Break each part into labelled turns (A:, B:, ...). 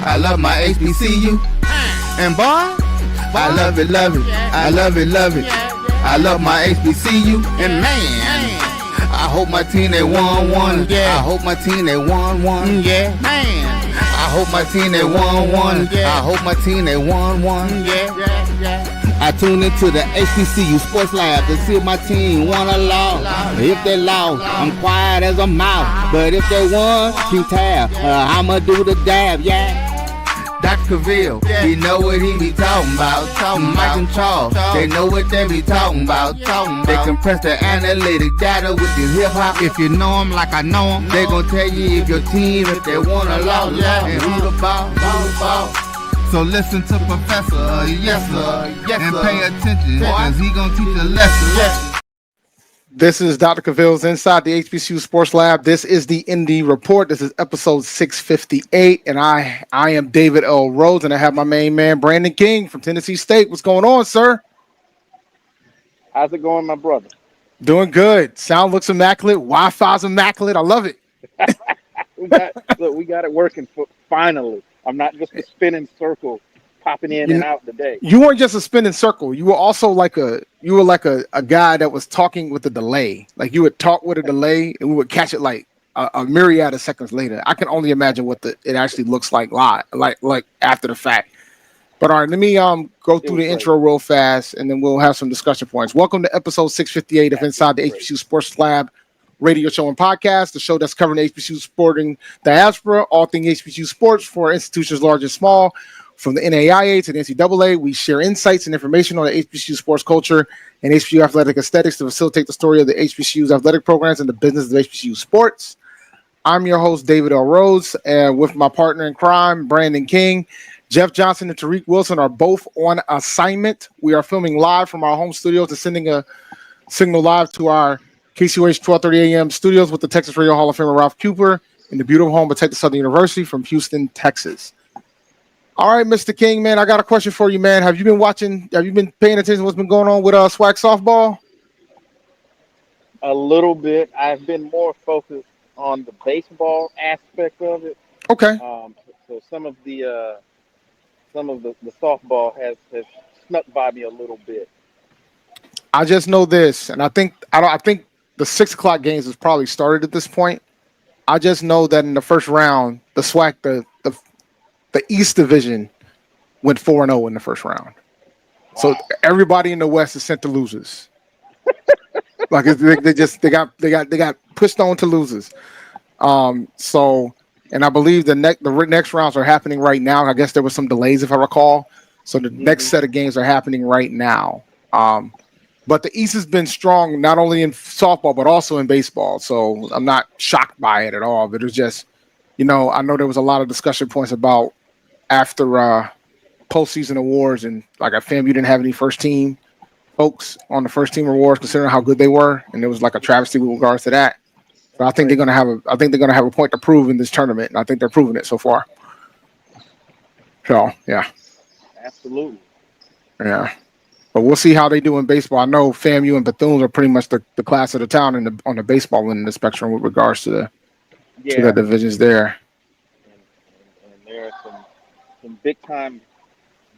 A: I love my HBCU. And boy, I love it, love it. I love it, love it. I love my HBCU. And man, I hope my team they won one. I hope my team they won one. Yeah, man. I hope my team they won one. I hope my team they won one. I tune into the HBCU Sports Lab to see if my team won or lost. If they lost, I'm quiet as a mouse. But if they won, keep tab. I'ma do the dab, yeah. Dr. Cavil, he know what he be talking about. Mike and Charles, they know what they be talking about. They compress the analytic data with the hip hop. If you know them like I know them, they gon' tell you if your team, if they won or lost, and who the ball, So listen to Professor, yes sir, and pay attention, cause he gon' teach a lesson.
B: This is Dr. Cavil's Inside the HBCU Sports Lab. This is the Indy Report. This is episode 658, and I am David L. Rhodes, and I have my main man, Brandon King from Tennessee State. What's going on, sir?
C: How's it going, my brother?
B: Doing good. Sound looks immaculate. Wi-Fi's immaculate. I love it.
C: we got it working finally. I'm not just a spinning circle popping in and out today.
B: You weren't just a spinning circle. You were also like a guy that was talking with a delay. Like you would talk with a delay and we would catch it like a myriad of seconds later. I can only imagine what it actually looks like live, like after the fact. But all right, let me go through the intro real fast and then we'll have some discussion points. Welcome to episode 658 of Inside the HBCU Sports Lab radio show and podcast, the show that's covering the HBCU sporting diaspora, all things HBCU sports for institutions large and small. From the NAIA to the NCAA, we share insights and information on the HBCU sports culture and HBCU athletic aesthetics to facilitate the story of the HBCU's athletic programs and the business of HBCU sports. I'm your host, David L. Rhodes, and with my partner in crime, Brandon King. Jeff Johnson and Tariq Wilson are both on assignment. We are filming live from our home studios and sending a signal live to our KCOH 1230 AM studios with the Texas Radio Hall of Famer Ralph Cooper in the beautiful home of Texas Southern University from Houston, Texas. All right, Mr. King, man, I got a question for you, man. Have you been paying attention to what's been going on with SWAC softball?
C: A little bit. I've been more focused on the baseball aspect of it.
B: Okay.
C: So some of the softball has snuck by me a little bit.
B: I just know this, and I think the 6 o'clock games has probably started at this point. I just know that in the first round, the SWAC, the East Division went 4-0 in the first round. Wow. So everybody in the West is sent to losers. Like they got pushed on to losers. So, and I believe the next rounds are happening right now. I guess there was some delays if I recall. So the next set of games are happening right now. But the East has been strong not only in softball but also in baseball. So I'm not shocked by it at all. But it's just, I know there was a lot of discussion points about after postseason awards and like at FAMU didn't have any first team folks on the first team awards considering how good they were, and there was like a travesty with regards to that. But I think they're gonna have a point to prove in this tournament, and I think they're proving it so far. So yeah,
C: absolutely,
B: yeah. But we'll see how they do in baseball. I know FAMU and Bethune are pretty much the class of the town on the baseball end of the spectrum with regards to the divisions there.
C: And there are some big time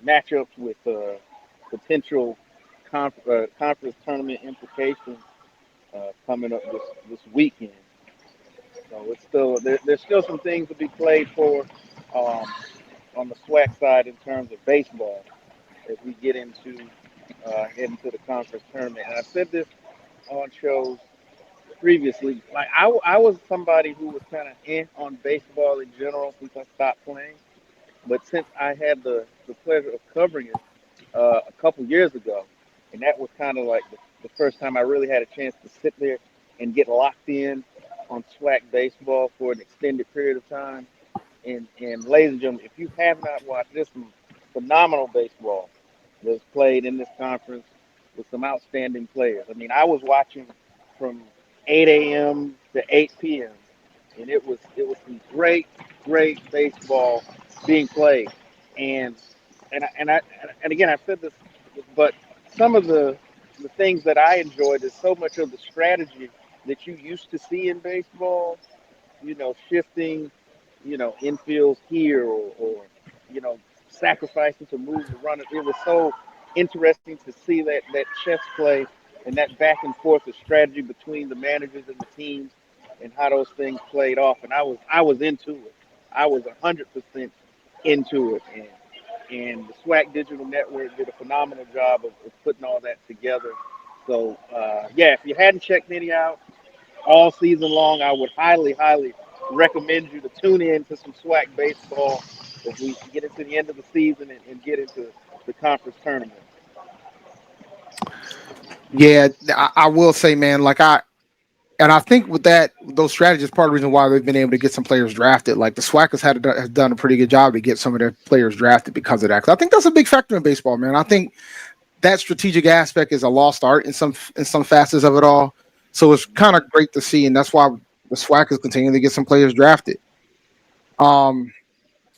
C: matchups with potential conference tournament implications coming up this weekend. So it's still there's still some things to be played for on the SWAC side in terms of baseball as we get into the conference tournament. And I've said this on shows previously. Like I was somebody who was kind of on baseball in general since I stopped playing. But since I had the pleasure of covering it a couple years ago, and that was kind of like the first time I really had a chance to sit there and get locked in on SWAC baseball for an extended period of time. And ladies and gentlemen, if you have not watched this phenomenal baseball that's played in this conference with some outstanding players. I mean, I was watching from 8 a.m. to 8 p.m. and it was some great baseball being played. And again, I've said this, but some of the things that I enjoyed is so much of the strategy that you used to see in baseball, shifting, infields here or sacrificing to move the runner. It was so interesting to see that chess play and that back and forth of strategy between the managers and the teams and how those things played off. And I was into it. I was 100% into it. And the SWAC Digital Network did a phenomenal job of putting all that together. So yeah, if you hadn't checked any out all season long, I would highly, highly recommend you to tune in to some SWAC baseball as we get into the end of the season and get into the conference tournament.
B: Yeah, I will say, man, and I think with that, those strategies, part of the reason why they've been able to get some players drafted. Like the SWAC has done a pretty good job to get some of their players drafted because of that. 'Cause I think that's a big factor in baseball, man. I think that strategic aspect is a lost art in some facets of it all. So it's kind of great to see, and that's why the SWAC is continuing to get some players drafted. Um,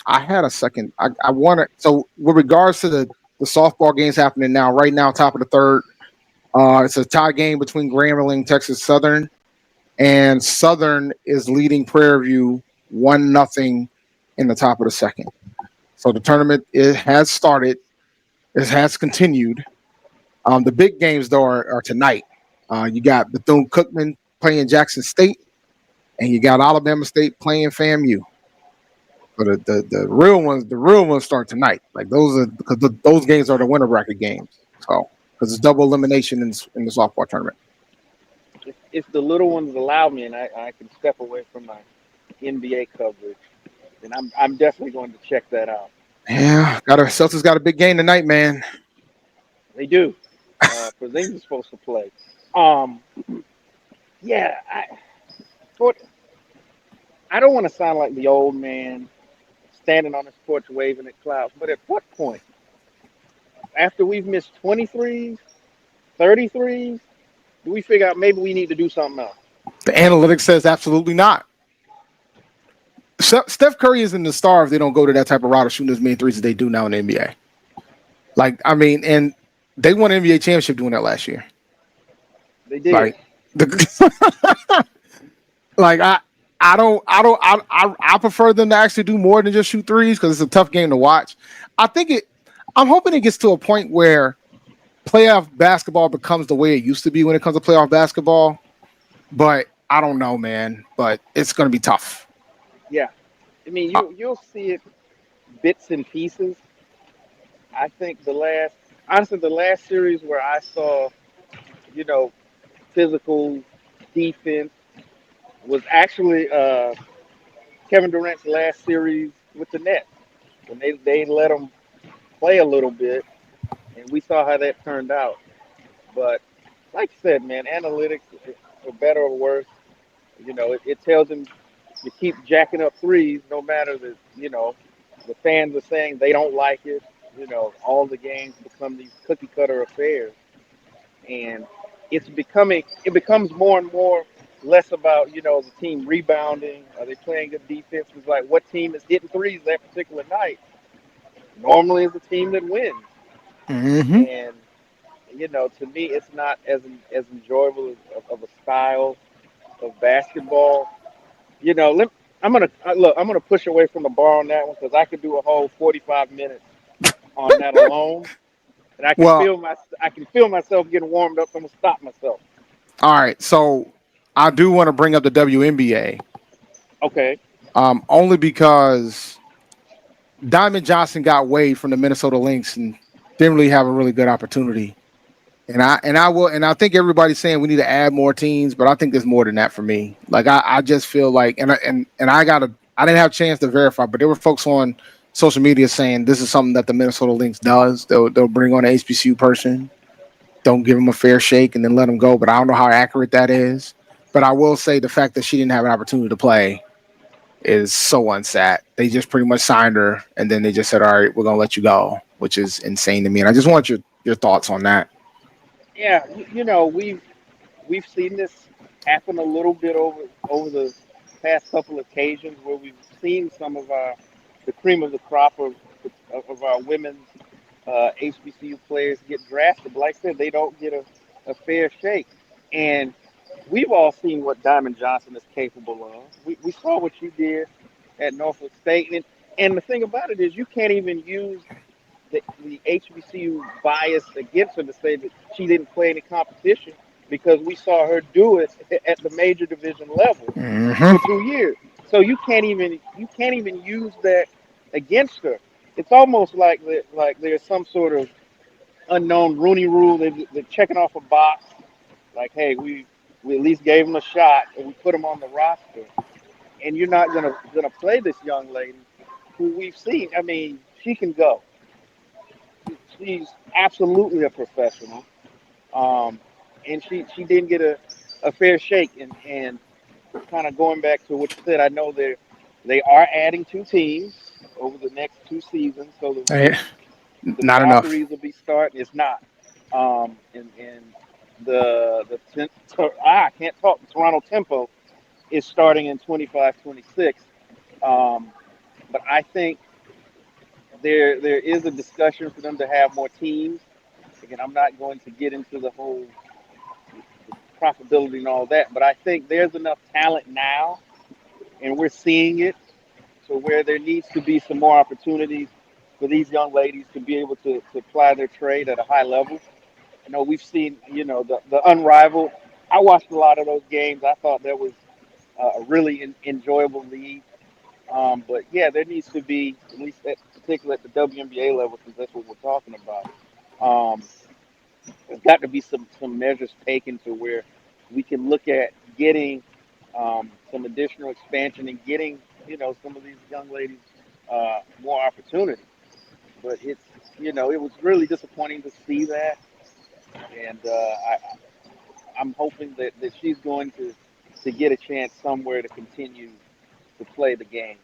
B: I had a second. I want to. So with regards to the softball games happening now, right now, top of the third, it's a tie game between Grambling, Texas Southern, and Southern is leading Prairie View 1-0 in the top of the second. So the tournament has started. It has continued. The big games though are tonight. You got Bethune-Cookman playing Jackson State, and you got Alabama State playing FAMU. So the real ones start tonight. Like those games are the winter bracket games. So because it's double elimination in the softball tournament.
C: If the little ones allow me, and I can step away from my NBA coverage, then I'm definitely going to check that out.
B: Yeah, Celtics got a big game tonight, man.
C: They do. Porzingis is supposed to play. Um, yeah, but I don't want to sound like the old man standing on his porch waving at clouds. But at what point, after we've missed 23s, 33s, do we figure out maybe we need to do something else?
B: The analytics says absolutely not. Steph Curry isn't the star if they don't go to that type of route of shooting as many threes as they do now in the NBA. Like, I mean, and they won an NBA championship doing that last year.
C: They did.
B: Like, like I prefer them to actually do more than just shoot threes because it's a tough game to watch. I'm hoping it gets to a point where playoff basketball becomes the way it used to be when it comes to playoff basketball. But I don't know, man. But it's going to be tough.
C: Yeah. I mean, you'll see it bits and pieces. I think the last series where I saw, you know, physical defense was actually Kevin Durant's last series with the Nets when they let him play a little bit, and we saw how that turned out. But like you said, man, analytics, for better or worse, it tells him to keep jacking up threes, no matter that the fans are saying they don't like it. All the games become these cookie cutter affairs, and it becomes more and more less about the team rebounding. Are they playing good defense? It's like what team is hitting threes that particular night. Normally, is the team that wins,
B: Mm-hmm.
C: and to me, it's not as enjoyable of a style of basketball. You know, let, I'm gonna look. I'm gonna push away from the bar on that one because I could do a whole 45 minutes on that alone, and
B: Well,
C: I can feel myself getting warmed up. I'm gonna stop myself.
B: all right. So I do want to bring up the WNBA,
C: Okay.
B: only because Diamond Johnson got waived from the Minnesota Lynx and didn't really have a really good opportunity. And I think everybody's saying we need to add more teams, but I think there's more than that for me. Like I just feel like I didn't have a chance to verify, but there were folks on social media saying this is something that the Minnesota Lynx does. They'll bring on an HBCU person, don't give them a fair shake, and then let them go. But I don't know how accurate that is. But I will say the fact that she didn't have an opportunity to play is so unsat. They just pretty much signed her, and then they just said, "All right, we're gonna let you go," which is insane to me. And I just want your thoughts on that.
C: Yeah, we've seen this happen a little bit over the past couple of occasions where we've seen some of the cream of the crop of our women's HBCU players get drafted. But like I said, they don't get a fair shake. And we've all seen what Diamond Johnson is capable of. We saw what you did at Norfolk State. And And the thing about it is, you can't even use the HBCU bias against her to say that she didn't play any competition because we saw her do it at the major division level
B: Hmm.
C: for 2 years. So you can't even use that against her. It's almost like there's some sort of unknown Rooney Rule. They're checking off a box, like, hey, we at least gave him a shot and we put him on the roster. And you're not gonna play this young lady who we've seen. I mean, she can go. She's absolutely a professional. Um, and she didn't get a fair shake. And kind of going back to what you said, I know they are adding 2 teams over the next 2 seasons, so the
B: Not enough.
C: Valkyries will be starting. It's not. And I can't talk. Toronto Tempo is starting in 25-26. Um, but I think there is a discussion for them to have more teams. Again, I'm not going to get into the whole profitability and all that, but I think there's enough talent now, and we're seeing it, so where there needs to be some more opportunities for these young ladies to be able to apply their trade at a high level. I know we've seen, the unrivaled. I watched a lot of those games. I thought that was a really enjoyable league. But yeah, there needs to be, at least particularly at the WNBA level, because that's what we're talking about. Um, there's got to be some measures taken to where we can look at getting some additional expansion and getting some of these young ladies more opportunity. But it was really disappointing to see that, and I'm hoping that she's going to get a chance somewhere to continue to play the game.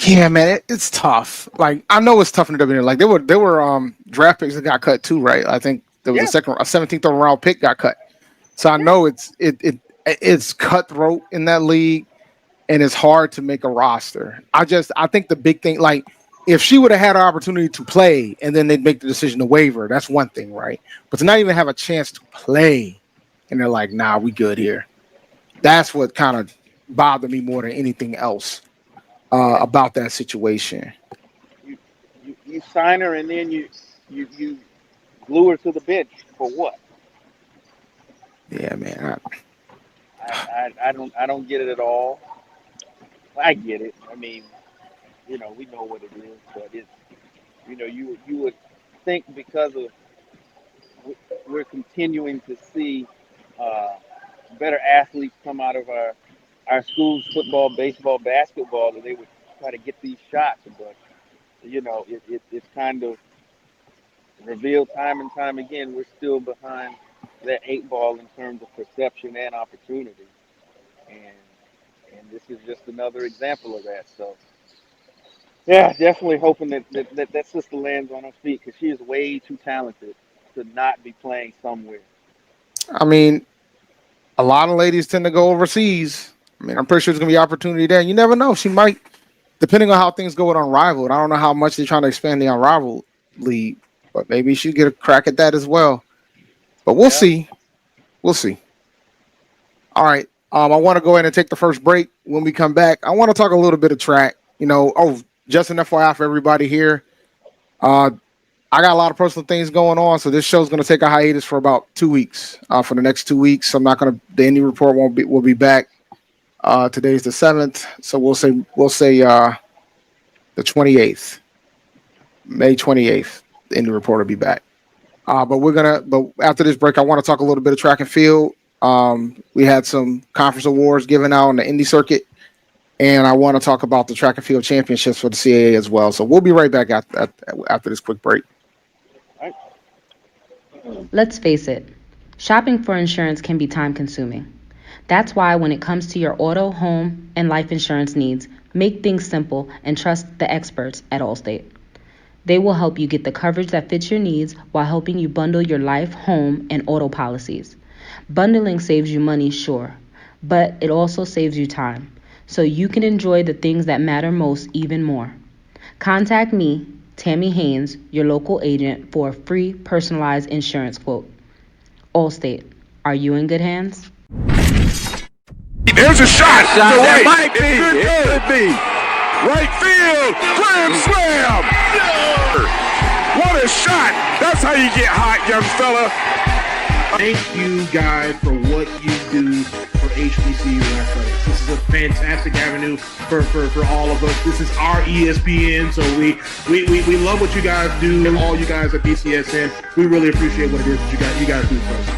B: Yeah, man, it's tough. Like I know it's tough in the WNBA. Like there were draft picks that got cut too, right? I think there was
C: Yeah,
B: a 17th round pick got cut. So I
C: yeah,
B: know it's cutthroat in that league, and it's hard to make a roster. I think the big thing, like if she would have had an opportunity to play and then they'd make the decision to waiver, that's one thing, right? But to not even have a chance to play, and they're like, nah, we good here.
C: yeah,
B: That's what kind of bothered me more than anything else
C: yeah.
B: about that situation.
C: You, you sign her and then you glue her to the bench for what?
B: Yeah, man.
C: I don't get it at all. I get it. I mean, we know what it is, but it's you would think because of we're continuing to see uh, better athletes come out of our schools, football, baseball, basketball, that they would try to get these shots, but it's kind of revealed time and time again we're still behind that 8 ball in terms of perception and opportunity, and this is just another example of that. So yeah, definitely hoping that sister lands on her feet because she is way too talented to not be playing somewhere.
B: I mean, a lot of ladies tend to go overseas. I mean, I'm pretty sure there's gonna be opportunity there. You never know. She might, depending on how things go with Unrivaled. I don't know how much they're trying to expand the Unrivaled league, but maybe she get a crack at that as well. But we'll
C: Yeah.
B: see. We'll see. All right. I want to go ahead and take the first break. When we come back, I want to talk a little bit of track. Just an FYI for everybody here. Uh, I got a lot of personal things going on, so this show's going to take a hiatus for about 2 weeks. For the next 2 weeks, I'm not going to. The Indy report won't be. Will be back. Today's the 7th, so we'll say the 28th, May 28th. The Indy report will be back. But after this break, I want to talk a little bit of track and field. We had some conference awards given out on the Indy circuit, and I want to talk about the track and field championships for the CAA as well. So we'll be right back after this quick break.
C: Right.
D: Let's face it, shopping for insurance can be time consuming. That's why when it comes to your auto, home, and life insurance needs, make things simple and trust the experts at Allstate. They will help you get the coverage that fits your needs while helping you bundle your life, home, and auto policies. Bundling saves you money, sure, but it also saves you time, so you can enjoy the things that matter most even more. Contact me, Tammy Haynes, your local agent, for a free personalized insurance quote. Allstate, are you in good hands?
E: There's a shot. To right.
F: Might be.
E: It could be. Right field. Grand slam. What a shot. That's how you get hot, young fella.
F: Thank you guys for what you do for HBCU athletics. This is a fantastic avenue for all of us. This is our ESPN, so we love what you guys do. All you guys at BCSN, we really appreciate what it is that you guys do for us.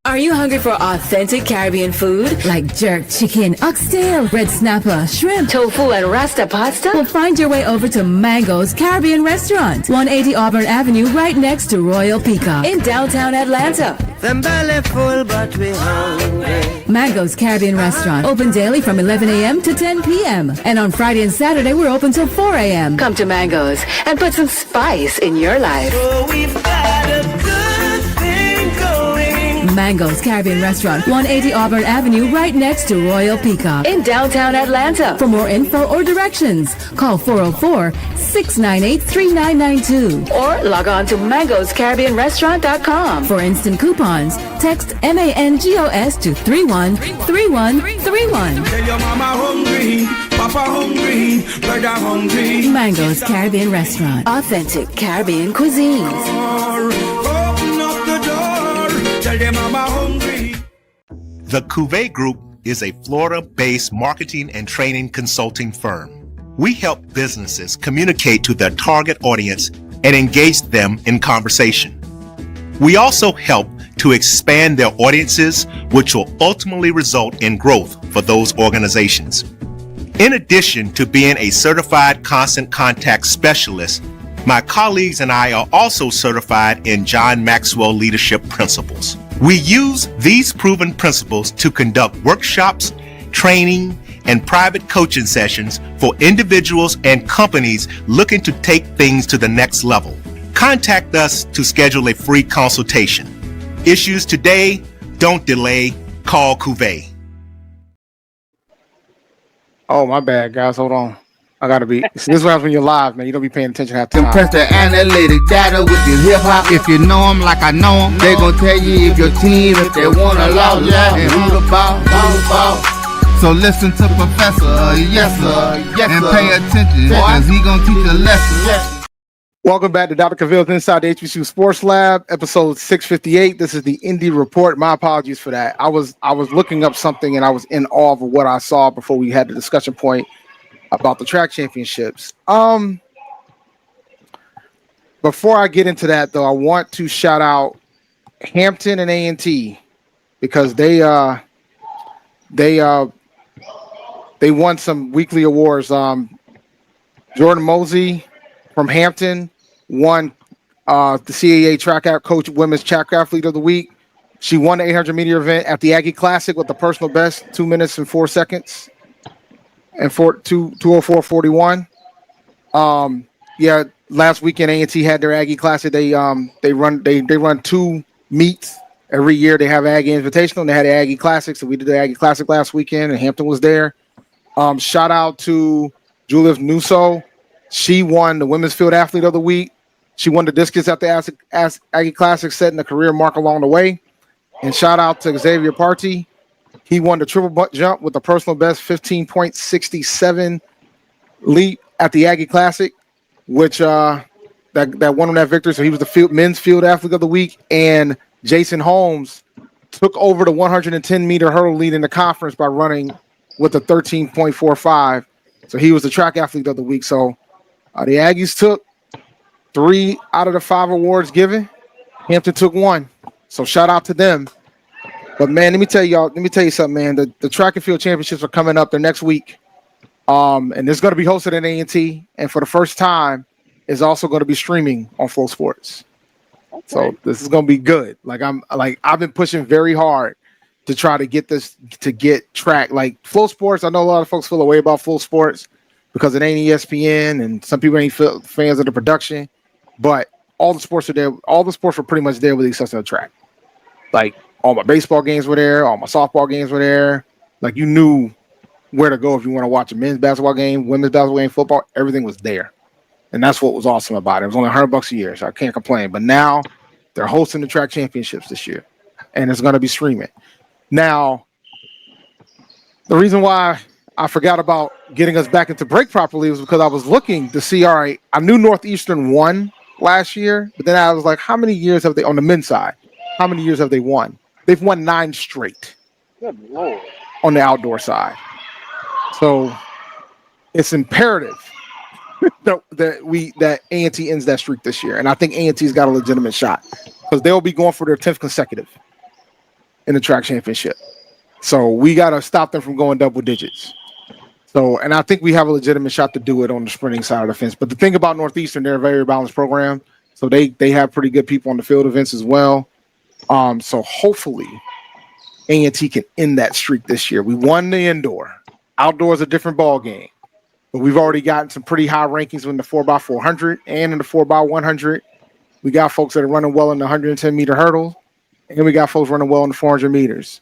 G: Are you hungry for authentic Caribbean food? Like jerk chicken, oxtail, red snapper, shrimp, tofu, and rasta pasta? Well, find your way over to Mango's Caribbean Restaurant, 180 Auburn Avenue, right next to Royal Peacock in downtown Atlanta.
H: Them belly full, but we hungry.
G: Mango's Caribbean Restaurant, open daily from 11 a.m. to 10 p.m. And on Friday and Saturday, we're open till 4 a.m. Come to Mango's and put some spice in your life.
H: So we've got a good thing going.
G: Mango's Caribbean Restaurant, 180 Auburn Avenue, right next to Royal Peacock in downtown Atlanta. For more info or directions, call 404-698-3992 or log on to mangoscaribbeanrestaurant.com. For instant coupons, text MANGOS to 313131.
H: Tell your mama hungry, papa hungry, brother hungry.
G: Mango's Caribbean Restaurant, authentic Caribbean cuisines.
H: Open up the door, tell your mama hungry.
I: The Cavil Group is a Florida-based marketing and training consulting firm. We help businesses communicate to their target audience and engage them in conversation. We also help to expand their audiences, which will ultimately result in growth for those organizations. In addition to being a certified constant contact specialist, my colleagues and I are also certified in John Maxwell Leadership Principles. We use these proven principles to conduct workshops, training, and private coaching sessions for individuals and companies looking to take things to the next level. Contact us to schedule a free consultation. Issues today, don't delay, call Cavil.
B: Oh, my bad, guys. Hold on. I gotta be. This is what happens when you're live, man. You don't be paying attention half the time.
A: Compress the analytic data with your hip hop. If you know them like I know them, they gon' tell you if your team, if they wanna lose, and who the ball. So listen to Professor, yes sir, and pay attention, cause he gon' teach a lesson.
B: Welcome back to Dr. Cavil's Inside the HBCU Sports Lab, episode 658. This is the Indy Report. My apologies for that. I was looking up something and I was in awe of what I saw before we had the discussion point about the track championships. Before I get into that, though, I want to shout out Hampton and A&T because they won some weekly awards. Jordan Mosey from Hampton won the CAA track coach women's track athlete of the week. She won the 800 meter event at the Aggie Classic with the personal best 2 minutes and 4 seconds and 2:04:41. Yeah, last weekend A&T had their Aggie Classic. They run 2 meets every year. They have Aggie Invitational and they had the Aggie Classic. So we did the Aggie Classic last weekend and Hampton was there. Shout out to Julia Nusso. She won the Women's Field Athlete of the Week. She won the discus at the Aggie Classic, setting a career mark along the way. And shout out to Xavier Party. He won the triple jump with the personal best 15.67 leap at the Aggie Classic, which that won him that victory. So he was the men's field athlete of the week. And Jason Holmes took over the 110 meter hurdle lead in the conference by running with a 13.45. So he was the track athlete of the week. So the Aggies took 3 out of the 5 awards given. Hampton took 1. So shout out to them. But man, let me tell you something, man. The track and field championships are coming up the next week. And it's going to be hosted at A&T. And for the first time, it's also going to be streaming on Flow Sports. Okay. So this is going to be good. I've been pushing very hard to try to get track. Like Flow Sports, I know a lot of folks feel a way about Flow Sports because it ain't ESPN and some people ain't fans of the production. But all the sports are there. All the sports were pretty much there with the exception of the track. Like all my baseball games were there. All my softball games were there. Like you knew where to go if you want to watch a men's basketball game, women's basketball game, football. Everything was there. And that's what was awesome about it. It was only $100 a year, so I can't complain. But now they're hosting the track championships this year. And it's going to be streaming. Now, the reason why I forgot about getting us back into break properly was because I was looking to see, all right, I knew Northeastern won last year, but then I was like, how many years have they, on the men's side, how many years have they won? They've won 9 straight.
C: Good Lord.
B: On the outdoor side. So it's imperative that A&T ends that streak this year. And I think A&T's got a legitimate shot because they'll be going for their 10th consecutive in the track championship. So we got to stop them from going double digits. So, and I think we have a legitimate shot to do it on the sprinting side of the fence. But the thing about Northeastern, they're a very balanced program. So they have pretty good people on the field events as well. So hopefully A&T can end that streak this year. We won the indoor. Outdoor is a different ball game. But we've already gotten some pretty high rankings in the 4x400 and in the 4x100. We got folks that are running well in the 110-meter hurdle, and we got folks running well in the 400 meters.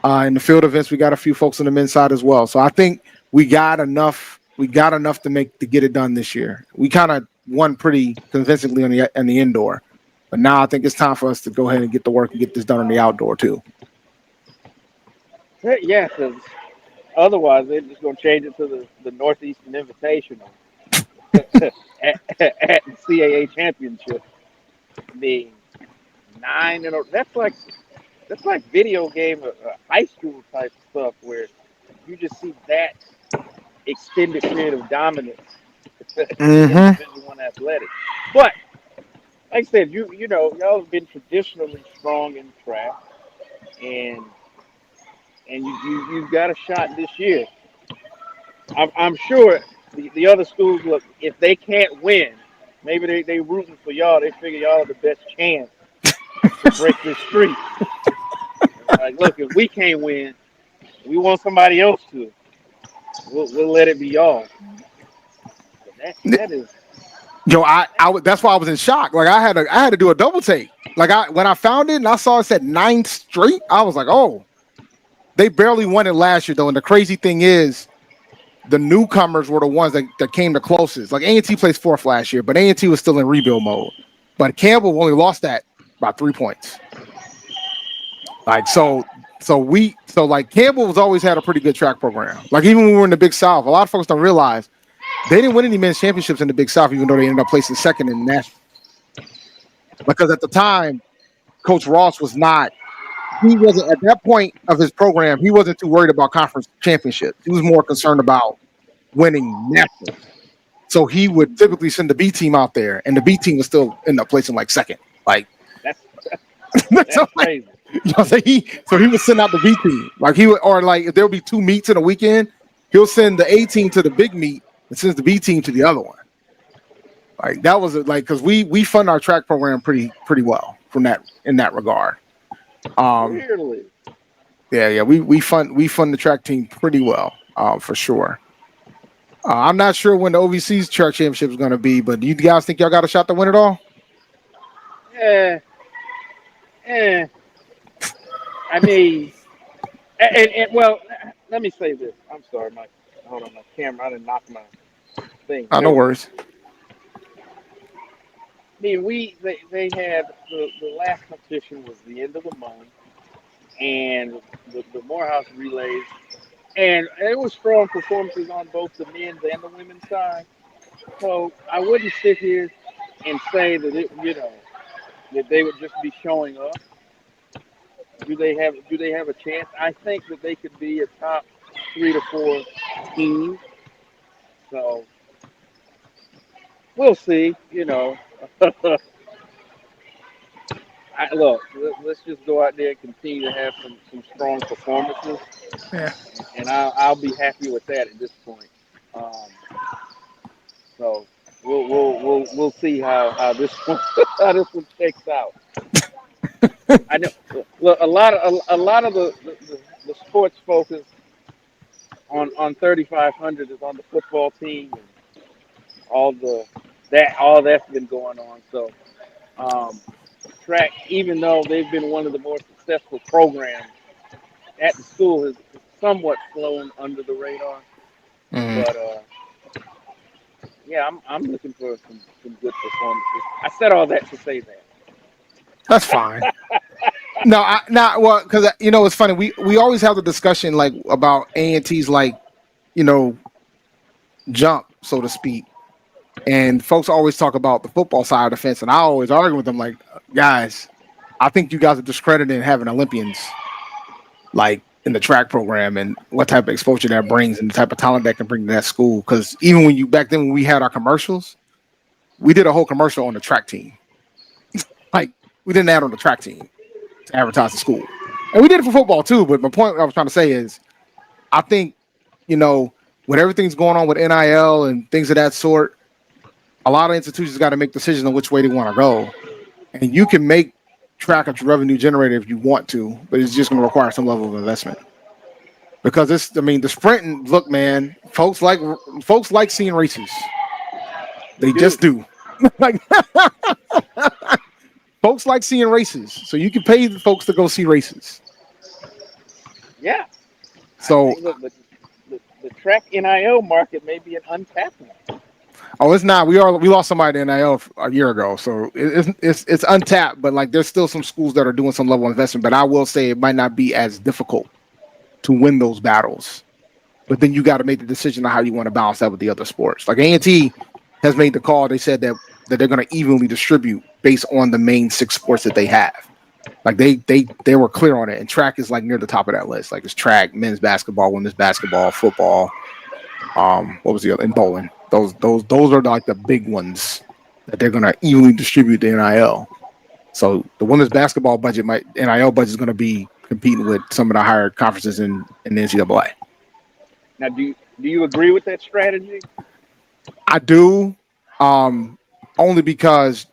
B: In the field events, we got a few folks on the men's side as well. So I think we got enough. We got enough to get it done this year. We kind of won pretty convincingly on the indoor, but now I think it's time for us to go ahead and get to work and get this done on the outdoor too.
C: Yeah, because otherwise they're just going to change it to the Northeastern Invitational at the CAA Championship. Being 9 and that's like video game high school type stuff where you just see that extended period of dominance in Division I athletics. But like I said, you know y'all have been traditionally strong in track, and you've got a shot this year. I'm sure the other schools, look, if they can't win, maybe they rooting for y'all. They figure y'all are the best chance to break this streak. Like, look, if we can't win, we want somebody else to. We'll let it be y'all. That is.
B: Yo, that's why I was in shock. Like I had to do a double take. Like when I found it and I saw it said 9 straight, I was like, oh. They barely won it last year, though. And the crazy thing is, the newcomers were the ones that came the closest. Like, A&T placed 4th last year, but A&T was still in rebuild mode. But Campbell only lost that by 3 points. Like, so Campbell has always had a pretty good track program. Like, even when we were in the Big South, a lot of folks don't realize they didn't win any men's championships in the Big South, even though they ended up placing 2nd in the national. Because at the time, Coach Ross was not. He wasn't at that point of his program. He wasn't too worried about conference championships. He was more concerned about winning nationals. So he would typically send the B team out there, and the B team would still end up placing like 2nd. Like
C: that's
B: so,
C: crazy.
B: You know, so he would send out the B team. Like he would, or like if there'll be 2 meets in a weekend, he'll send the A team to the big meet and sends the B team to the other one. Like that was like because we fund our track program pretty well in that regard.
C: Clearly.
B: Yeah, we fund the track team pretty well, for sure. I'm not sure when the OVC's track championship is going to be, but do you guys think y'all got a shot to win it all?
C: I mean, and well, let me say this. I'm sorry, hold on, my camera. I didn't knock my thing.
B: No worries.
C: I mean, they had the last competition was the end of the month, and the Morehouse relays, and it was strong performances on both the men's and the women's side. So I wouldn't sit here and say that that they would just be showing up. Do they have a chance? I think that they could be a top 3 to 4 team. So we'll see. Look, let's just go out there and continue to have some strong performances.
B: Yeah.
C: And I'll be happy with that at this point. So we'll see how this one shakes out. I know. Look, a lot of the sports focus on 3500 is on the football team and all that's been going on. So track, even though they've been one of the more successful programs at the school, has somewhat flown under the radar. But yeah, I'm looking for some good performances. I said all that to say that.
B: That's fine. Well, because it's funny. We always have the discussion like about A&T's like jump, so to speak, and folks always talk about the football side of the fence, and I always argue with them like, guys, I think you guys are discrediting having Olympians like in the track program and what type of exposure that brings and the type of talent that can bring to that school. Because even back then when we had our commercials, we did a whole commercial on the track team. Like we didn't add on the track team to advertise the school, and we did it for football too. But my point I was trying to say is, I think with everything's going on with NIL and things of that sort, a lot of institutions got to make decisions on which way they want to go, and you can make track a revenue generator if you want to, but it's just going to require some level of investment. Because the sprinting, look, man, folks like seeing races. They just do. Like, folks like seeing races, so you can pay the folks to go see races.
C: Yeah.
B: So
C: the track NIL market may be an untapped one.
B: Oh, it's not. We lost somebody to NIL a year ago, so it's untapped. But like, there's still some schools that are doing some level of investment. But I will say it might not be as difficult to win those battles. But then you got to make the decision on how you want to balance that with the other sports. Like A&T has made the call. They said that they're going to evenly distribute based on the main 6 sports that they have. Like they were clear on it, and track is like near the top of that list. Like it's track, men's basketball, women's basketball, football. What was the other? And bowling. Those are like the big ones that they're going to evenly distribute the NIL. So the women's basketball budget, NIL budget is going to be competing with some of the higher conferences in the NCAA.
C: Now, do you agree with that strategy?
B: I do, only because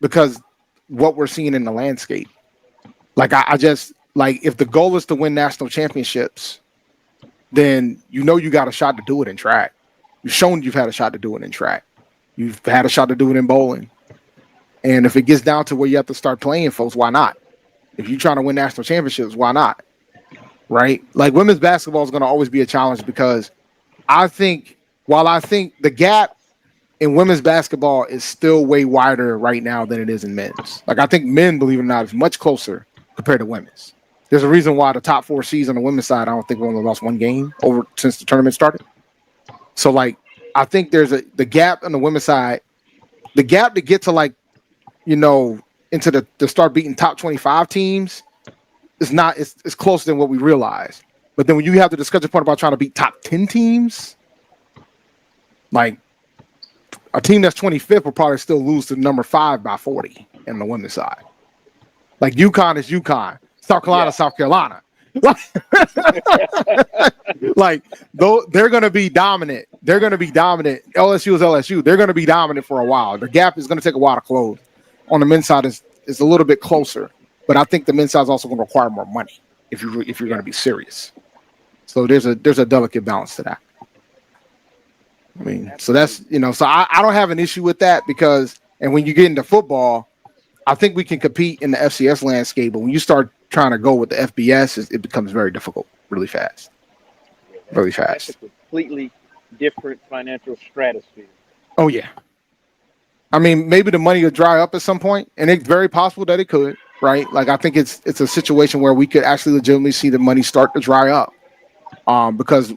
B: because what we're seeing in the landscape. Like I just like, if the goal is to win national championships, then you got a shot to do it in track. You've shown you've had a shot to do it in track. You've had a shot to do it in bowling. And if it gets down to where you have to start playing folks, why not? If you're trying to win national championships, why not? Right? Like women's basketball is going to always be a challenge, because I think the gap in women's basketball is still way wider right now than it is in men's. Like I think men, believe it or not, is much closer compared to women's. There's a reason why the top 4 seeds on the women's side, I don't think we only lost 1 game over since the tournament started. So like, I think there's the gap on the women's side, the gap to get to like, into to start beating top 25 teams is not, it's closer than what we realize. But then when you have the discussion point about trying to beat top 10 teams, like a team that's 25th will probably still lose to number 5 by 40 on the women's side. Like UConn is UConn, South Carolina, South Carolina. Like they're going to be dominant. LSU is LSU. They're going to be dominant for a while. The gap is going to take a while to close. On the men's side is a little bit closer, but I think the men's side is also going to require more money if you're going to be serious. So there's a delicate balance to that. I mean, so that's so I don't have an issue with that, because when you get into football, I think we can compete in the FCS landscape, but when you start trying to go with the FBS, it becomes very difficult really fast. Really fast.
C: That's a completely different financial stratosphere.
B: Oh yeah. I mean, maybe the money will dry up at some point, and it's very possible that it could, right? Like I think it's a situation where we could actually legitimately see the money start to dry up, because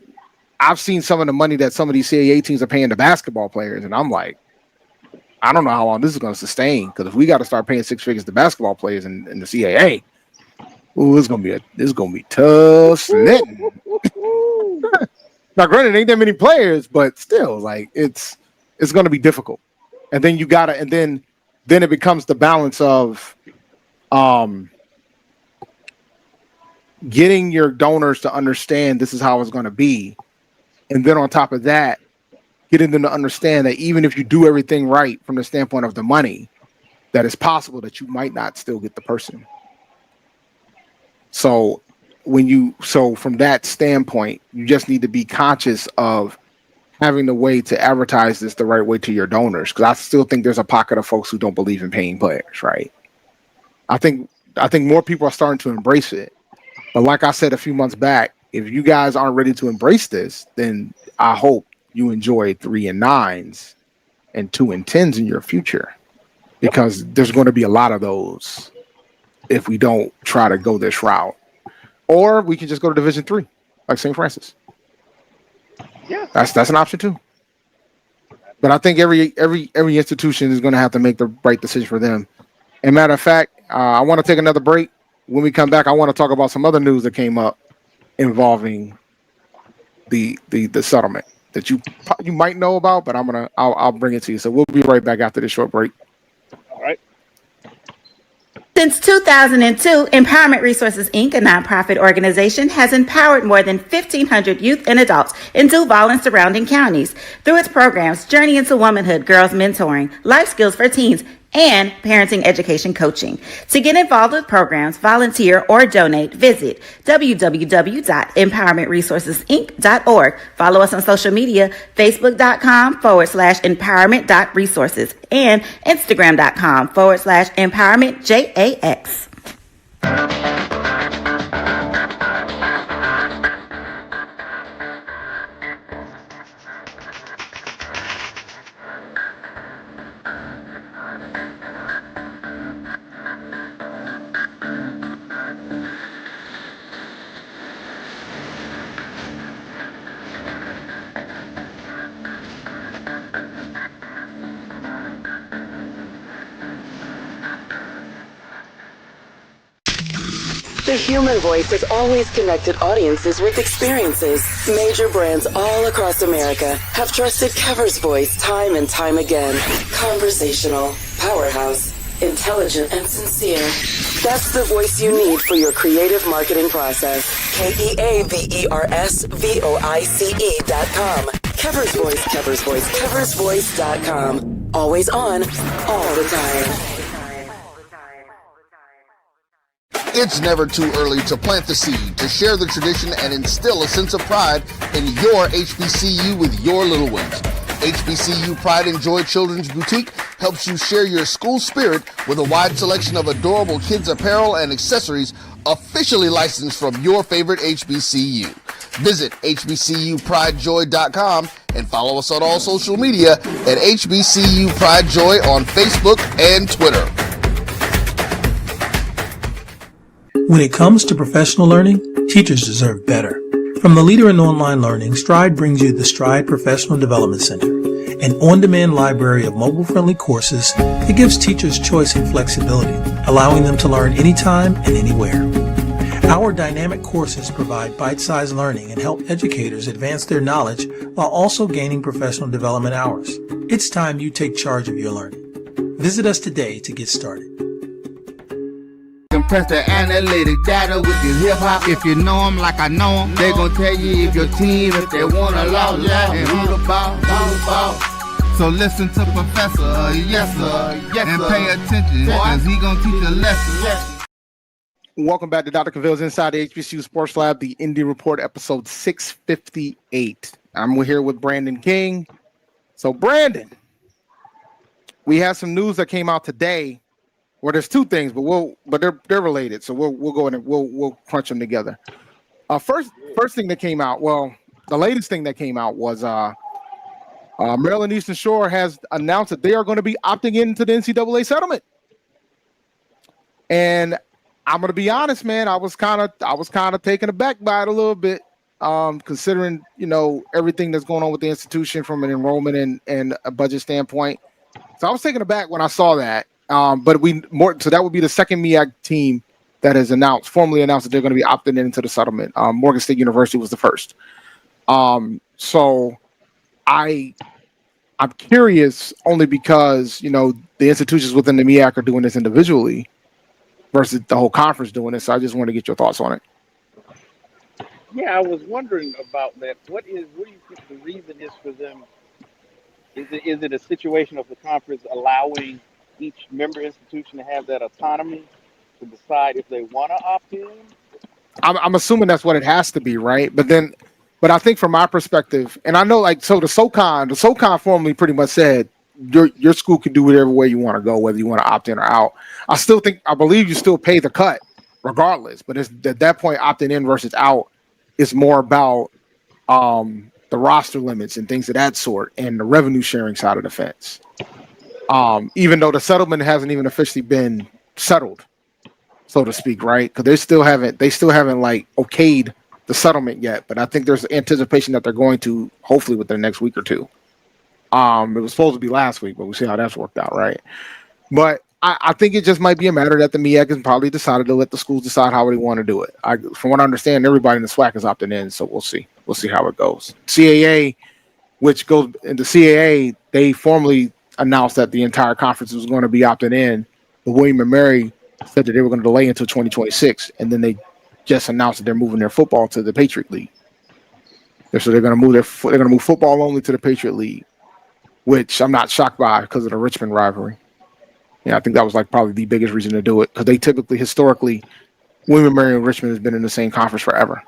B: I've seen some of the money that some of these CAA teams are paying the basketball players, and I'm like, I don't know how long this is going to sustain, because if we got to start paying 6 figures to basketball players in the CAA, it's gonna be tough sledding. Now, granted, ain't that many players, but still, like it's gonna be difficult. And then then it becomes the balance of getting your donors to understand this is how it's going to be, and then on top of that, getting them to understand that even if you do everything right from the standpoint of the money, that it's possible that you might not still get the person. So from that standpoint, you just need to be conscious of having the way to advertise this the right way to your donors, because I still think there's a pocket of folks who don't believe in paying players, right? I think more people are starting to embrace it. But like I said a few months back, if you guys aren't ready to embrace this, then I hope you enjoy 3 and 9s and 2 and 10s in your future, because there's going to be a lot of those. if we don't try to go this route. Or we can just go to Division III, like St. Francis.
C: Yeah,
B: that's an option too. But I think every institution is going to have to make the right decision for them. And matter of fact, I want to take another break. When we come back, I want to talk about some other news that came up involving the settlement that you might know about, but I'll bring it to you. So we'll be right back after this short break.
C: all right.
J: Since 2002, Empowerment Resources, Inc., a nonprofit organization, has empowered more than 1,500 youth and adults in Duval and surrounding counties through its programs Journey into Womanhood, Girls Mentoring, Life Skills for Teens, and Parenting Education Coaching. To get involved with programs, volunteer, or donate, visit www.empowermentresourcesinc.org. Follow us on social media, facebook.com/empowerment.resources and instagram.com/empowermentJAX.
K: The human voice has always connected audiences with experiences. Major brands all across America have trusted Kever's voice time and time again. Conversational, powerhouse, intelligent, and sincere. That's the voice you need for your creative marketing process. KEAVERSVOICE.com. Kever's Voice, Kever's Voice, KeversVoice.com. Always on, all the time.
A: It's never too early to plant the seed, to share the tradition, and instill a sense of pride in your HBCU with your little ones. HBCU Pride and Joy Children's Boutique helps you share your school spirit with a wide selection of adorable kids' apparel and accessories officially licensed from your favorite HBCU. Visit HBCUPrideJoy.com and follow us on all social media at HBCU Pride Joy on Facebook and Twitter.
L: When it comes to professional learning, teachers deserve better. From the leader in online learning, Stride brings you the Stride Professional Development Center, an on-demand library of mobile-friendly courses that gives teachers choice and flexibility, allowing them to learn anytime and anywhere. Our dynamic courses provide bite-sized learning and help educators advance their knowledge while also gaining professional development hours. It's time you take charge of your learning. Visit us today to get started.
A: Compress the analytic data with your hip-hop. If you know them like I know them, they gon' tell you if your team, if they want to lose, and who the ball. So listen to Professor, yes sir, and pay attention, cause he gon' teach a lesson.
B: Welcome back to Dr. Cavil's Inside the HBCU Sports Lab, the Indy Report, episode 658. I'm here with Brandon King. So Brandon, we have some news that came out today. Well, there's two things, but they're related, so we'll go in and we'll crunch them together. First thing that came out, well, the latest thing that came out was Maryland Eastern Shore has announced that they are going to be opting into the NCAA settlement. And I'm going to be honest, man, I was kind of taken aback by it a little bit, considering everything that's going on with the institution from an enrollment and a budget standpoint. So I was taken aback when I saw that. So that would be the second MEAC team that has formally announced that they're going to be opting into the settlement. Morgan State University was the first. So I'm curious only because the institutions within the MEAC are doing this individually versus the whole conference doing this. So I just want to get your thoughts on it.
C: Yeah, I was wondering about that. What do you think the reason is for them? Is it a situation of the conference allowing each member institution to have that autonomy to decide if they want to opt in?
B: I'm assuming that's what it has to be, right? But I think from my perspective, and I know the SOCON formally pretty much said your school can do whatever way you want to go, whether you want to opt in or out. I believe you still pay the cut regardless, but it's at that point opting in versus out is more about the roster limits and things of that sort and the revenue sharing side of the fence. Even though the settlement hasn't even officially been settled. so to speak, right? Because they still haven't like okayed the settlement yet. But I think there's anticipation that they're going to, hopefully within the next week or two. It was supposed to be last week, but we'll see how that's worked out, right? But I think it just might be a matter that the MEAC has probably decided to let the schools decide how they want to do it. From what I understand, everybody in the SWAC is opting in, so we'll see. We'll see how it goes. CAA, which goes into CAA, they formally announced that the entire conference was going to be opting in. But William and Mary said that they were going to delay until 2026, and then they just announced that they're moving their football to the Patriot League. So they're going to move football only to the Patriot League, which I'm not shocked by because of the Richmond rivalry. Yeah, I think that was like probably the biggest reason to do it, because they historically, William & Mary and Richmond has been in the same conference forever.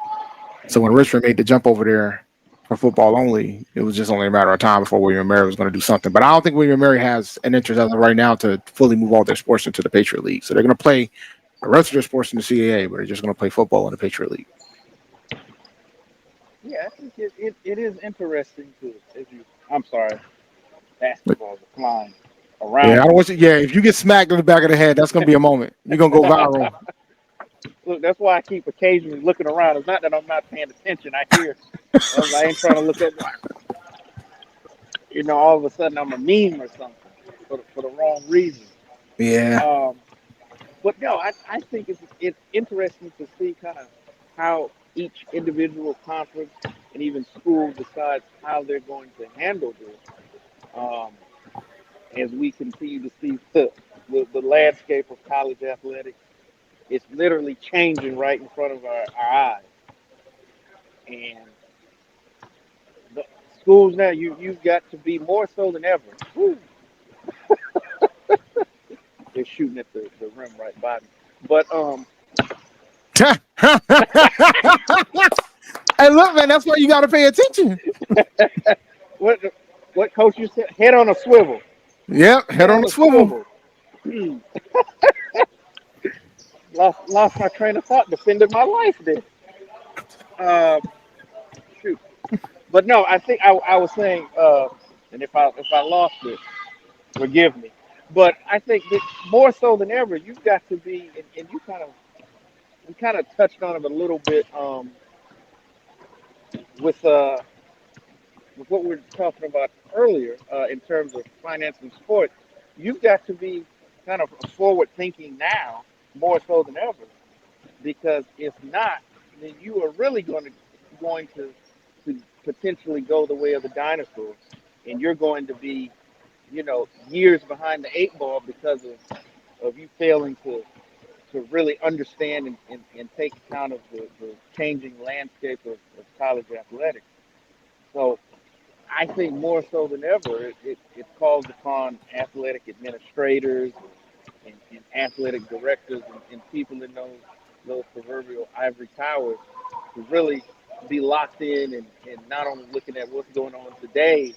B: So when Richmond made the jump over there for football only, it was just only a matter of time before William & Mary was going to do something. But I don't think William & Mary has an interest as of right now to fully move all their sports into the Patriot League. So they're going to play the rest of their sports in the CAA, but they're just going to play football in the Patriot League.
C: Yeah, I think it is interesting basketball decline around.
B: Yeah, I don't want you. Yeah, if you get smacked in the back of the head, that's going to be a moment. You're going to go viral.
C: Look, that's why I keep occasionally looking around. It's not that I'm not paying attention. I hear. I ain't trying to look at, all of a sudden I'm a meme or something for the wrong reason.
B: Yeah.
C: But no, I think it's interesting to see kind of how each individual conference and even school decides how they're going to handle this. As we continue to see the landscape of college athletics, it's literally changing right in front of our eyes. And the schools now, you've got to be more so than ever. Woo. They're shooting at the rim right by me. But
B: hey, look, man, that's why you got to pay attention.
C: What coach you said? Head on a swivel.
B: Yep, head on a swivel.
C: Lost my train of thought, defended my life there. Shoot. But no, I think I was saying, and if I lost it, forgive me. But I think that more so than ever, you've got to be, and you kind of touched on it a little bit with what we were talking about earlier in terms of finance and sports. You've got to be kind of forward thinking now, more so than ever, because if not, then you are really going to potentially go the way of the dinosaurs, and you're going to be, years behind the eight ball because of you failing to really understand and take account of the changing landscape of college athletics. So I think more so than ever, it calls upon athletic administrators and athletic directors and people in those proverbial ivory towers to really be locked in and not only looking at what's going on today,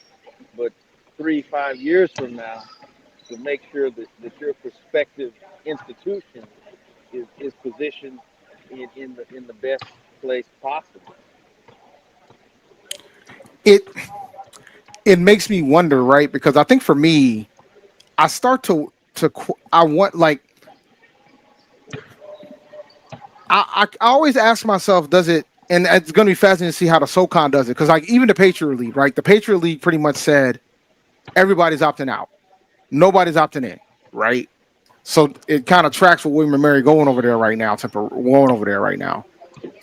C: but 3-5 years from now, to make sure that your prospective institution is positioned in the best place possible.
B: It makes me wonder, right? Because I think for me, I start I want, like, I always ask myself, does it, and it's going to be fascinating to see how the SoCon does it, because like even the Patriot League, right? The Patriot League pretty much said everybody's opting out, nobody's opting in, right? So it kind of tracks with William & Mary going over there right now. So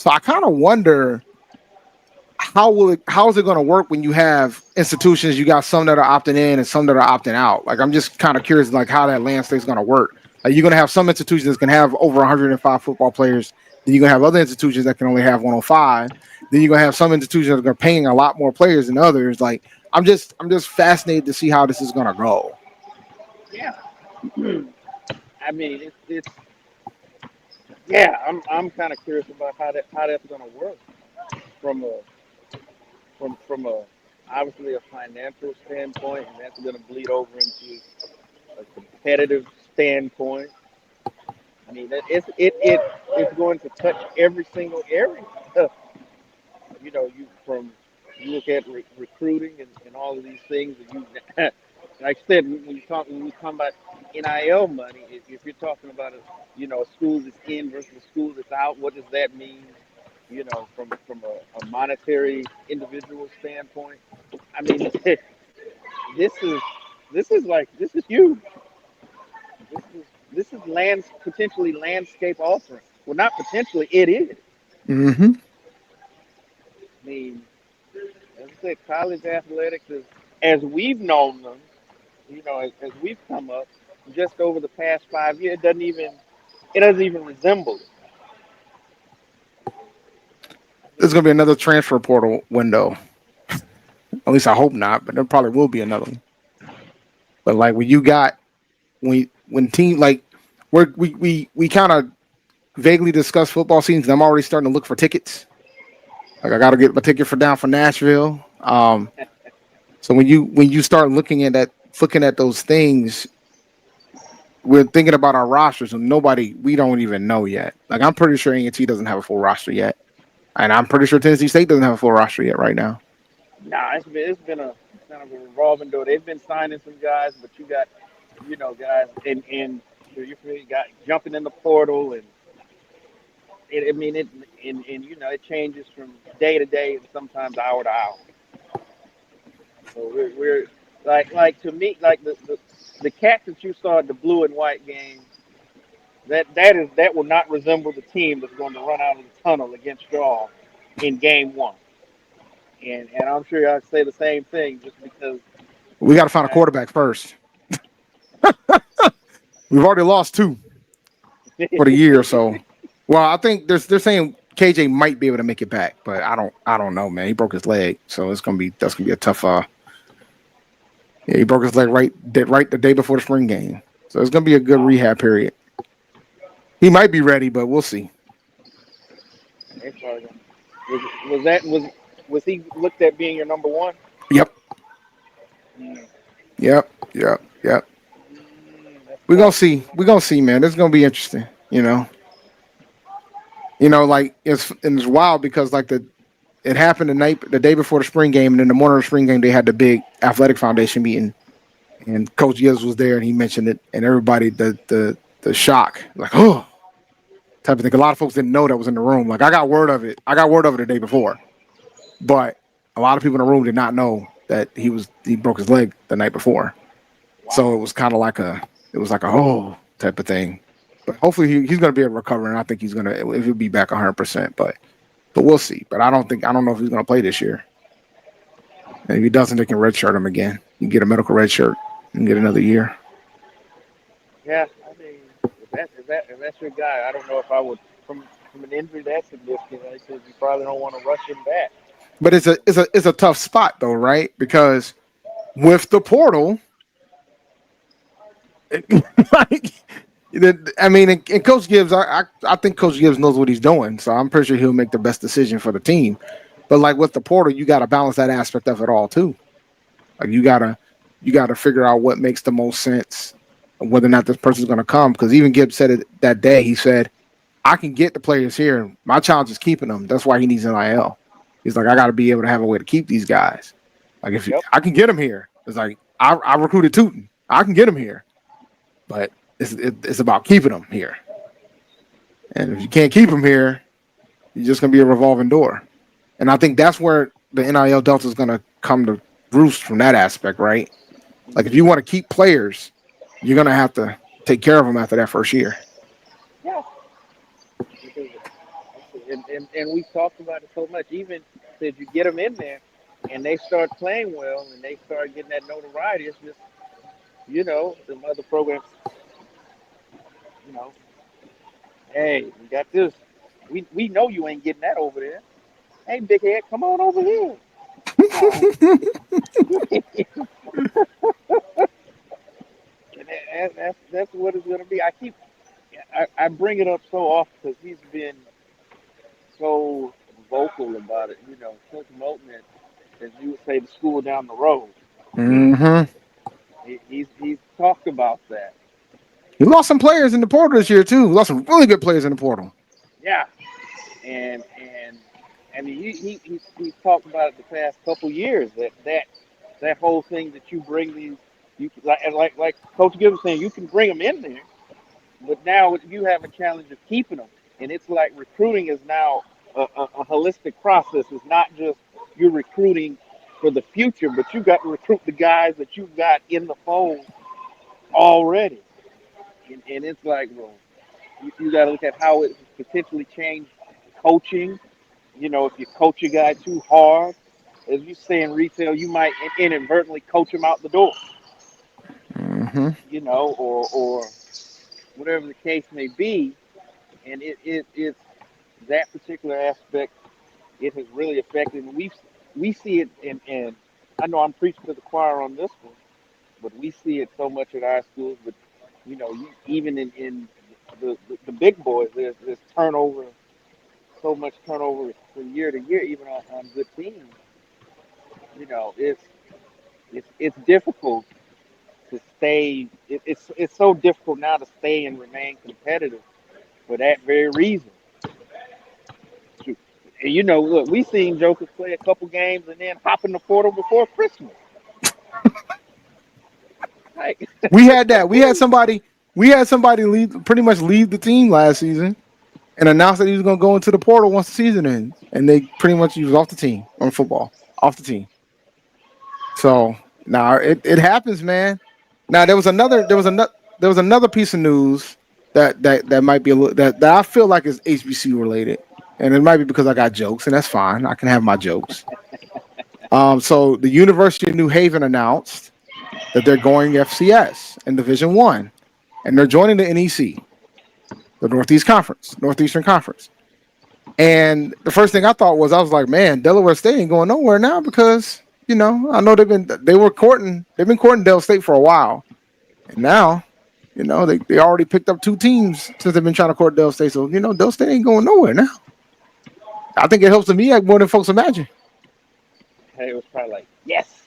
B: I kind of wonder how is it going to work when you have institutions, you got some that are opting in and some that are opting out. Like, I'm just kind of curious, like, how that landscape is going to work. Like, you're going to have some institutions that can have over 105 football players. Then you're going to have other institutions that can only have 105. Then you're going to have some institutions that are paying a lot more players than others. Like, I'm just fascinated to see how this is going to go.
C: Yeah. I mean, it's yeah. I'm kind of curious about how that's going to work from a obviously a financial standpoint, and that's going to bleed over into a competitive standpoint. I mean, it's going to touch every single area. You look at recruiting and all of these things, and like I said, when we talk about NIL money, if you're talking about a school that's in versus a school that's out, what does that mean? From a monetary individual standpoint. I mean, this is this is huge. This is potentially landscape altering. Well, not potentially, it is.
B: Mm-hmm.
C: I mean, as I said, college athletics is as we've known them. As we've come up, just over the past 5 years, it doesn't even resemble it.
B: There's gonna be another transfer portal window. At least I hope not, but there probably will be another one. But like when team like we kind of vaguely discuss football seasons. I'm already starting to look for tickets. Like I got to get my ticket for Nashville. So when you start looking at those things, we're thinking about our rosters, and we don't even know yet. Like I'm pretty sure A&T doesn't have a full roster yet, and I'm pretty sure Tennessee State doesn't have a full roster yet right now.
C: Nah, it's been a kind of a revolving door. They've been signing some guys, but you got guys and you got jumping in the portal and it changes from day to day and sometimes hour to hour. So we're like to me like the cat that you saw at the blue and white game that will not resemble the team that's going to run out of the tunnel against y'all in game one. And I'm sure y'all say the same thing just because
B: We got to find a quarterback first. We've already lost 2 for the year, so. Well, I think they're saying KJ might be able to make it back, but I don't know, man. He broke his leg, so that's gonna be a tough. He broke his leg right the day before the spring game, so it's gonna be a good rehab period. He might be ready, but we'll see.
C: Was he looked at being your number one?
B: Yep. Yep. We're gonna see. We're gonna see, man. This is gonna be interesting. Like it's wild because like it happened the day before the spring game, and in the morning of the spring game they had the big athletic foundation meeting, and Coach Gibbs was there, and he mentioned it, and everybody the shock, like type of thing. A lot of folks didn't know that was in the room. Like I got word of it the day before, but a lot of people in the room did not know that he broke his leg the night before. Wow. So it was kind of like a type of thing. But hopefully he's going to be able to recover, and I think he'll be back 100%. But we'll see. But I don't know if he's going to play this year. And if he doesn't, they can redshirt him again. You can get a medical redshirt and get another year.
C: Yeah, I mean, if that's your guy, I don't know if I would from an injury that significant. I said you probably don't want to rush him back.
B: But it's a tough spot though, right? Because with the portal, and Coach Gibbs, I think Coach Gibbs knows what he's doing, so I'm pretty sure he'll make the best decision for the team. But like with the portal, you got to balance that aspect of it all too. Like you gotta figure out what makes the most sense, whether or not this person's going to come. Because even Gibbs said it that day. He said, "I can get the players here. My challenge is keeping them. That's why he needs NIL." He's like, "I got to be able to have a way to keep these guys. Like if I can get them here, it's like I recruited Tootin. I can get them here, but it's about keeping them here. And if you can't keep them here, you're just going to be a revolving door." And I think that's where the NIL Delta is going to come to roost from that aspect, right? Like if you want to keep players, you're going to have to take care of them after that first year.
C: Yeah. And we've talked about it so much. Even if you get them in there and they start playing well and they start getting that notoriety, it's just, the other programs, hey, we got this. We know you ain't getting that over there. Hey, big head, come on over here. And that's what it's going to be. I bring it up so often because he's been so vocal about it. Coach Moulton, as you would say, the school down the road.
B: Mm-hmm.
C: He's talked about that.
B: He lost some players in the portal this year too. Lost some really good players in the portal.
C: Yeah, and I mean he's talked about it the past couple years that whole thing that you bring You like Coach Gibbs was saying, you can bring them in there, but now you have a challenge of keeping them, and it's like recruiting is now a holistic process. It's not just you're recruiting for the future, but you got to recruit the guys that you've got in the fold already, and it's like, well, you got to look at how it potentially changed coaching. You know, if you coach a guy too hard, as you say in retail, you might inadvertently coach him out the door.
B: Mm-hmm.
C: You know, or whatever the case may be, and it's that particular aspect. It has really affected, and we see it, and I know I'm preaching to the choir on this one, but we see it so much at our schools. But you know, even in the big boys, there's turnover, so much turnover from year to year, even on good teams. You know, it's difficult to stay. It's so difficult now to stay and remain competitive for that very reason. And you know, look, we seen Jokers play a couple games and then hop in the portal before Christmas. Like,
B: We had that. We had somebody pretty much leave the team last season and announced that he was going to go into the portal once the season ends, and they pretty much he was off the team on football, off the team. So now it happens, man. Now there was another piece of news that might be a little that I feel like is HBCU related, and it might be because I got jokes, and that's fine. I can have my jokes. So the University of New Haven announced that they're going FCS in Division One, and they're joining the NEC, the Northeastern Conference. And the first thing I thought was, I was like, man, Delaware State ain't going nowhere now because, you know, I know they've been courting Del State for a while, and now, you know, they already picked up two teams since they've been trying to court Del State. So, you know, Del State ain't going nowhere now. I think it helps the MEAC more than folks imagine.
C: Hey, it was probably like, yes.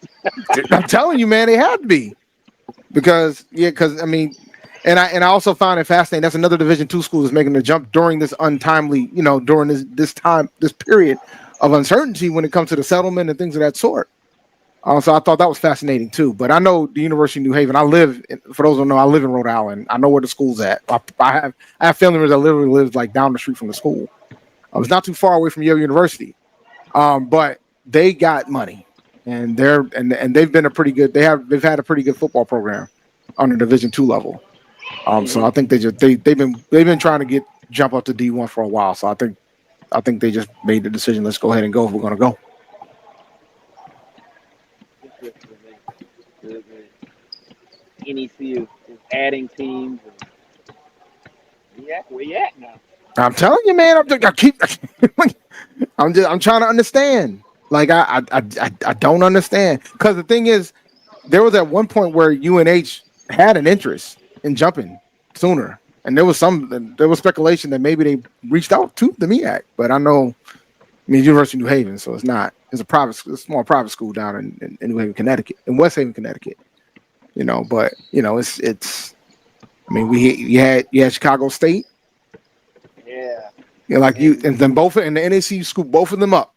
B: I'm telling you, man, they had to be because I mean, and I also found it fascinating. That's another Division II school that's making the jump during this untimely, you know, during this period of uncertainty when it comes to the settlement and things of that sort. So I thought that was fascinating too. But I know the University of New Haven. For those who don't know, I live in Rhode Island. I know where the school's at. I have family members that literally live like down the street from the school. I was not too far away from Yale University, but they got money, and they've been they've had a pretty good football program on the Division II level. So I think they've been trying to jump up to D1 for a while. So I think they just made the decision. Let's go ahead and go if we're going to go.
C: The NEC is adding teams. Where you at now?
B: I'm telling you, man. I'm trying to understand. Like I don't understand, because the thing is, there was at one point where UNH had an interest in jumping sooner, and there was speculation that maybe they reached out to the MEAC, but I mean University of New Haven, so it's a small private school down in New Haven, Connecticut, in West Haven, Connecticut. You know, but you know it's. I mean, you had Chicago State.
C: Yeah.
B: And then both in the NAC scooped both of them up.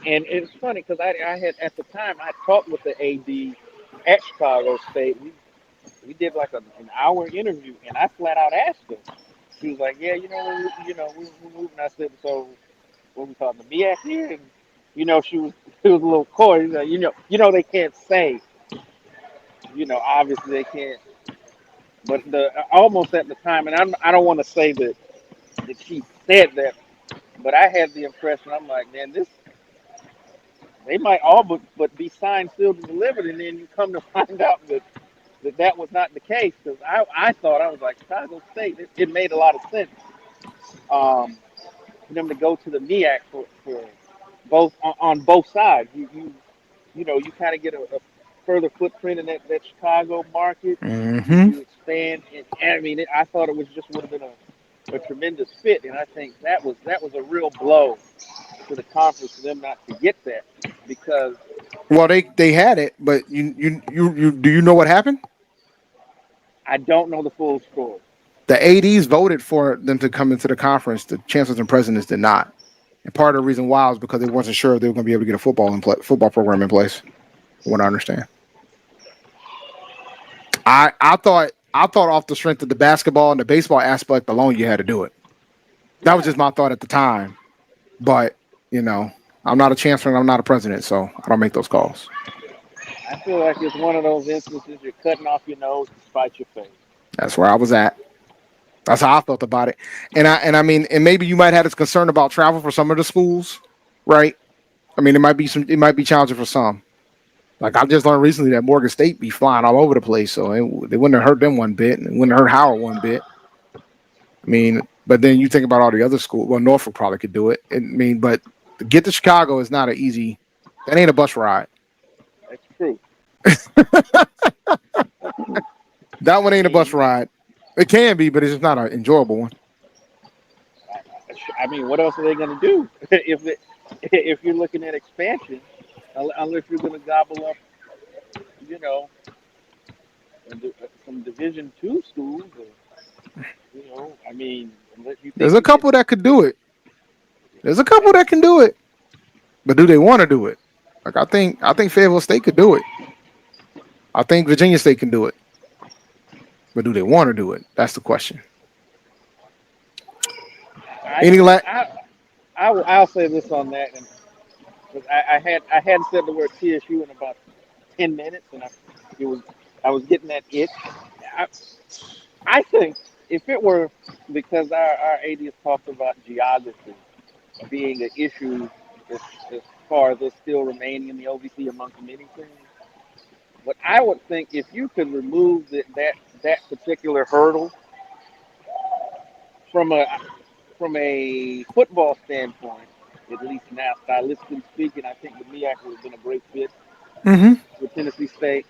C: And it's funny because I had at the time I talked with the AD at Chicago State. We did like an hour interview, and I flat out asked her. She was like, "Yeah, we're moving." I said, "So, what we call the MEAC here?" And you know, she was a little coy. Like, you know, they can't say. You know, obviously they can't. But almost at the time, and I don't want to say that she said that, but I had the impression. I'm like, man, they might all but be signed, sealed, and delivered, and then you come to find out that was not the case. Because I thought, I was like, Chicago State, it made a lot of sense for them to go to the MEAC for both on both sides. You kind of get a further footprint in that Chicago market.
B: Mm-hmm.
C: You expand, and I mean, I thought it would have been a tremendous fit, and I think that was a real blow to the conference for them not to get that, because
B: they had it, but you do you know what happened?
C: I don't know the full story.
B: The ADs voted for them to come into the conference. The chancellors and presidents did not, and part of the reason why was because they wasn't sure if they were going to be able to get a football program in place. From what I understand. I thought off the strength of the basketball and the baseball aspect alone, you had to do it. That was just my thought at the time. But, you know, I'm not a chancellor and I'm not a president, so I don't make those calls.
C: I feel like it's one of those instances you're cutting off your nose to spite your face.
B: That's where I was at. That's how I felt about it. And I mean, and maybe you might have this concern about travel for some of the schools, right? I mean, it might be challenging for some. Like I just learned recently that Morgan State be flying all over the place, so they wouldn't have hurt them one bit, and it wouldn't have hurt Howard one bit. I mean, but then you think about all the other schools. Well, Norfolk probably could do it. I mean, but to get to Chicago is not an easy. That ain't a bus ride.
C: That's true.
B: That one ain't a bus ride. It can be, but it's just not an enjoyable one.
C: I mean, what else are they going to do if you're looking at expansion? Unless you're going to gobble up, you know, some Division II schools, or, you know, I mean,
B: there's a couple that could do it. There's a couple that can do it, but do they want to do it? Like I think Fayetteville State could do it. I think Virginia State can do it, but do they want to do it? That's the question.
C: I'll say this on that, and I hadn't said the word TSU in about 10 minutes, and I was getting that itch. I think if it were because our AD has talked about geography being an issue as far as us still remaining in the OVC amongst many things, but I would think if you could remove that particular hurdle from a football standpoint, at least now, stylistically speaking, I think the MEAC would have been a great fit with Tennessee State.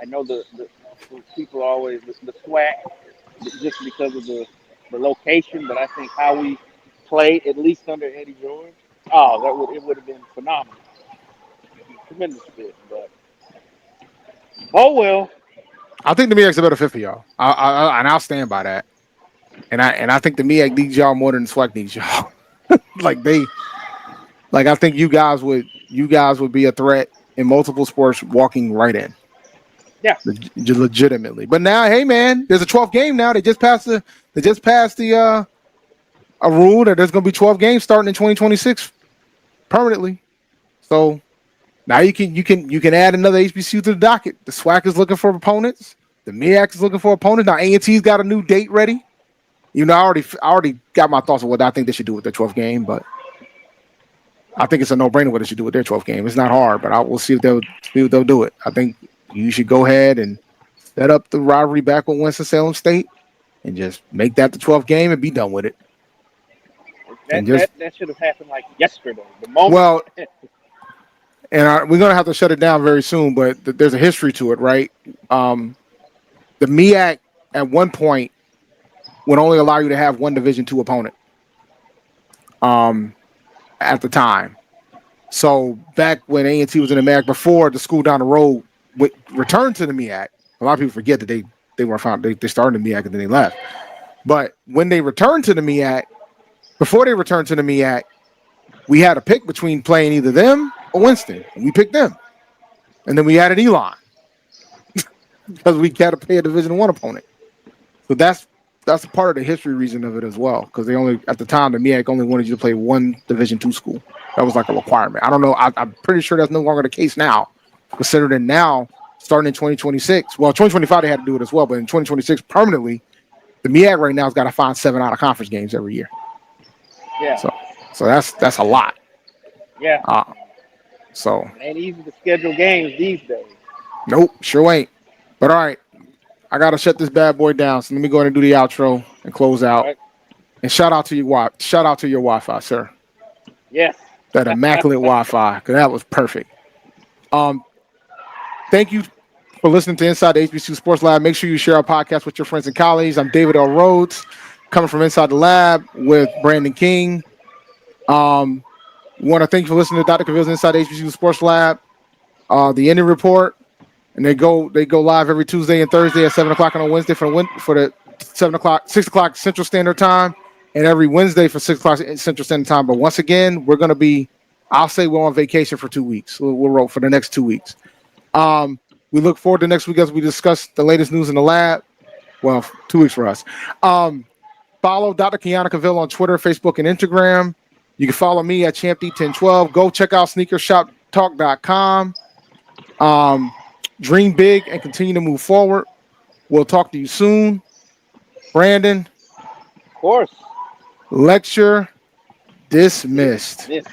C: I know the people always the SWAC just because of the location, but I think how we played, at least under Eddie George, it would have been phenomenal, tremendous fit. But oh well.
B: I think the MEAC's a better fit for y'all. I'll stand by that. And I think the MEAC needs y'all more than the SWAC needs y'all. I think you guys would be a threat in multiple sports walking right in.
C: Yeah.
B: Legitimately. But now, hey man, there's a 12th game now. They just passed a rule that there's gonna be 12 games starting in 2026 permanently. So now you can add another HBCU to the docket. The SWAC is looking for opponents. The MEAC is looking for opponents. Now A&T's got a new date ready. You know, I already got my thoughts on what I think they should do with their 12th game, but I think it's a no-brainer what they should do with their 12th game. It's not hard, but we'll see if they'll do it. I think you should go ahead and set up the rivalry back with Winston-Salem State and just make that the 12th game and be done with it.
C: That should have happened like yesterday. The moment.
B: Well, and we're going to have to shut it down very soon, but there's a history to it, right? The MEAC at one point would only allow you to have one Division II opponent at the time. So back when A&T was in the MEAC, before the school down the road returned to the MEAC, a lot of people forget that they were found. They started in the MEAC and then they left. But when they returned to the MEAC, before they returned to the MEAC, we had a pick between playing either them or Winston, and we picked them. And then we added Elon because we had to pay a Division I opponent. So that's a part of the history reason of it as well, because they only at the time the MEAC only wanted you to play one Division II school. That was like a requirement. I don't know. I'm pretty sure that's no longer the case now. Considering now, starting in 2026, well, 2025 they had to do it as well, but in 2026 permanently, the MEAC right now has got to find 7 out of conference games every year.
C: Yeah.
B: So that's a lot.
C: Yeah.
B: So
C: it ain't easy to schedule games these days.
B: Nope, sure ain't. But all right, I gotta shut this bad boy down. So let me go ahead and do the outro and close out. Right. And shout out to your Wi-Fi, sir.
C: Yes.
B: That immaculate Wi-Fi, because that was perfect. Thank you for listening to Inside the HBCU Sports Lab. Make sure you share our podcast with your friends and colleagues. I'm David L. Rhodes, coming from Inside the Lab with Brandon King. We want to thank you for listening to Dr. Cavill's Inside the HBCU Sports Lab. The Ending Report, and they go live every Tuesday and Thursday at 7:00 on a Wednesday for the 6 o'clock Central Standard Time, and every Wednesday for 6 o'clock Central Standard Time. But once again, we're going to be, I'll say we're on vacation for 2 weeks. We'll roll for the next 2 weeks. We look forward to next week as we discuss the latest news in the lab. Well, 2 weeks for us. Follow Dr. Kenyatta Cavil on Twitter, Facebook, and Instagram. You can follow me at ChampD1012. Go check out sneakershoptalk.com. Dream big and continue to move forward. We'll talk to you soon. Brandon.
C: Of course.
B: Lecture dismissed.
C: Yes.